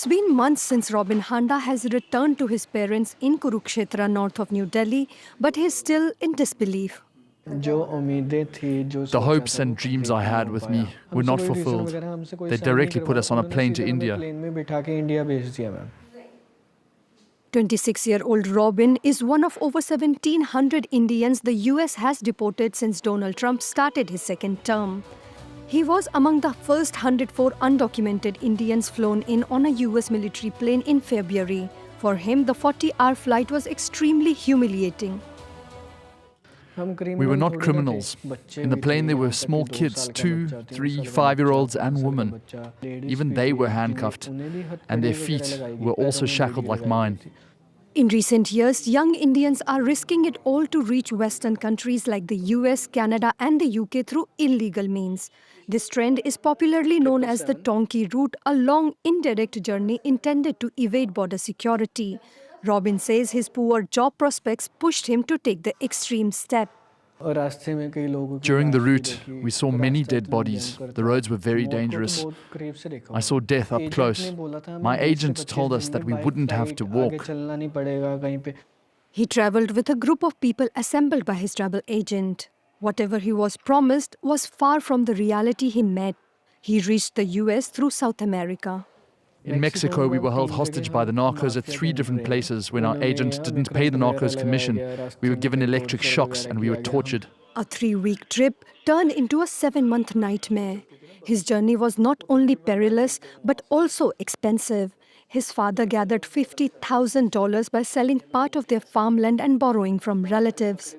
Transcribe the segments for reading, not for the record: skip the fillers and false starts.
It's been months since Robin Handa has returned to his parents in Kurukshetra, north of New Delhi, but he's still in disbelief. The hopes and dreams I had with me were not fulfilled. They directly put us on a plane to India. 26-year-old Robin is one of over 1,700 Indians the US has deported since Donald Trump started his second term. He was among the first 104 undocumented Indians flown in on a US military plane in February. For him, the 40-hour flight was extremely humiliating. We were not criminals. In the plane there were small kids, 2, 3, 5-year-olds and women. Even they were handcuffed, and their feet were also shackled like mine. In recent years, young Indians are risking it all to reach Western countries like the US, Canada and the UK through illegal means. This trend is popularly known as the donkey route, a long, indirect journey intended to evade border security. Robin says his poor job prospects pushed him to take the extreme step. During the route, we saw many dead bodies. The roads were very dangerous. I saw death up close. My agent told us that we wouldn't have to walk. He traveled with a group of people assembled by his travel agent. Whatever he was promised was far from the reality he met. He reached the US through South America. In Mexico, we were held hostage by the narcos at 3 different places when our agent didn't pay the narcos commission. We were given electric shocks and we were tortured. A 3-week trip turned into a 7-month nightmare. His journey was not only perilous, but also expensive. His father gathered $50,000 by selling part of their farmland and borrowing from relatives.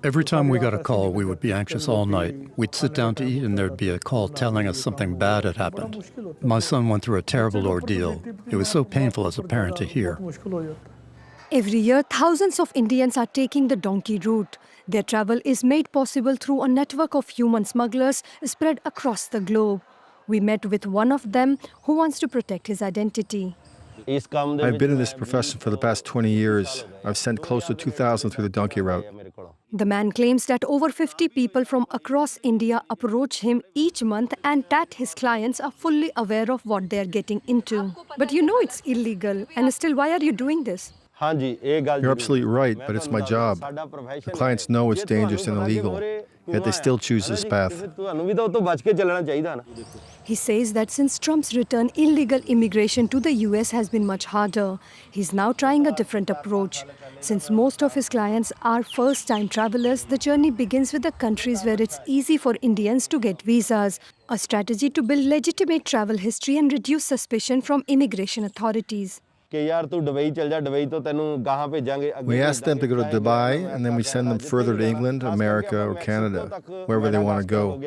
Every time we got a call, we would be anxious all night. We'd sit down to eat and there'd be a call telling us something bad had happened. My son went through a terrible ordeal. It was so painful as a parent to hear. Every year, thousands of Indians are taking the donkey route. Their travel is made possible through a network of human smugglers spread across the globe. We met with one of them who wants to protect his identity. I've been in this profession for the past 20 years. I've sent close to 2,000 through the donkey route. The man claims that over 50 people from across India approach him each month and that his clients are fully aware of what they are getting into. But you know it's illegal, and still why are you doing this? You're absolutely right, but it's my job. The clients know it's dangerous and illegal, yet they still choose this path. He says that since Trump's return, illegal immigration to the US has been much harder. He's now trying a different approach. Since most of his clients are first-time travelers, the journey begins with the countries where it's easy for Indians to get visas, a strategy to build legitimate travel history and reduce suspicion from immigration authorities. We ask them to go to Dubai, and then we send them further to England, America, or Canada, wherever they want to go.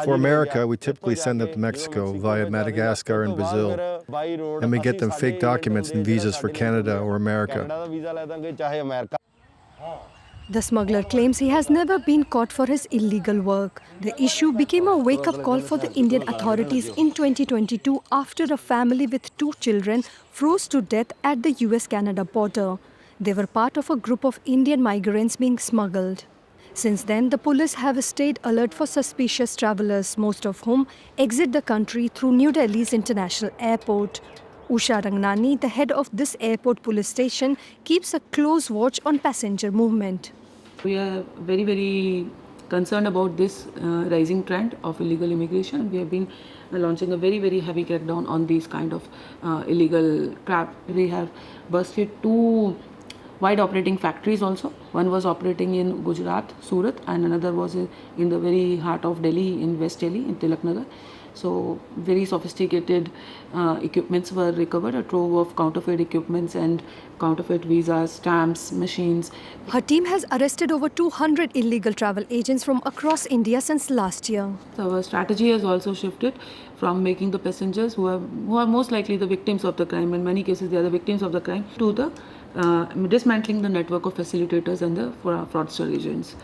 For America, we typically send them to Mexico via Madagascar and Brazil, and we get them fake documents and visas for Canada or America. The smuggler claims he has never been caught for his illegal work. The issue became a wake-up call for the Indian authorities in 2022 after a family with 2 children froze to death at the US-Canada border. They were part of a group of Indian migrants being smuggled. Since then, the police have stayed alert for suspicious travelers, most of whom exit the country through New Delhi's international airport. Usha Rangnani, the head of this airport police station, keeps a close watch on passenger movement. We are very, very concerned about this rising trend of illegal immigration. We have been launching a very, very heavy crackdown on these kind of illegal trap. We have busted 2 wide operating factories also. One was operating in Gujarat, Surat, and another was in the very heart of Delhi, in West Delhi, in Tilak Nagar. So very sophisticated equipments were recovered, a trove of counterfeit equipments and counterfeit visas, stamps, machines. Her team has arrested over 200 illegal travel agents from across India since last year. So our strategy has also shifted from making the passengers who are most likely the victims of the crime, in many cases they are the victims of the crime, to the dismantling the network of facilitators and the fraudster agents.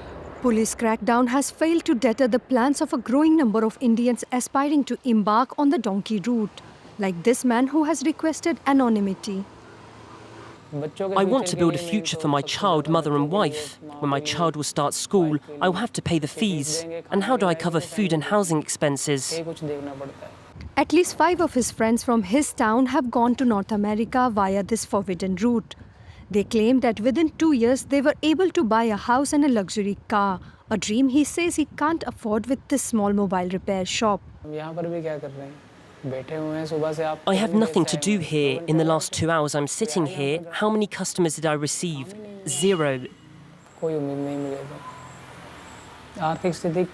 Police crackdown has failed to deter the plans of a growing number of Indians aspiring to embark on the donkey route, like this man who has requested anonymity. I want to build a future for my child, mother and wife. When my child will start school, I will have to pay the fees. And how do I cover food and housing expenses? At least 5 of his friends from his town have gone to North America via this forbidden route. They claim that within 2 years they were able to buy a house and a luxury car, a dream he says he can't afford with this small mobile repair shop. I have nothing to do here. In the last 2 hours I'm sitting here. How many customers did I receive? 0.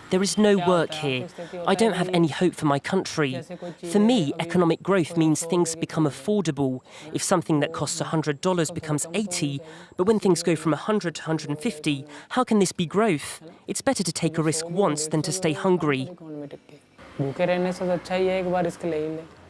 There is no work here. I don't have any hope for my country. For me, economic growth means things become affordable. If something that costs $100 becomes $80, but when things go from $100 to $150, how can this be growth? It's better to take a risk once than to stay hungry.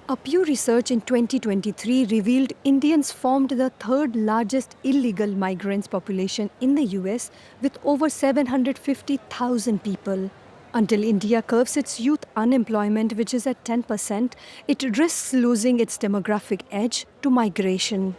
A Pew research in 2023 revealed Indians formed the third largest illegal migrants population in the US with over 750,000 people. Until India curbs its youth unemployment, which is at 10%, it risks losing its demographic edge to migration.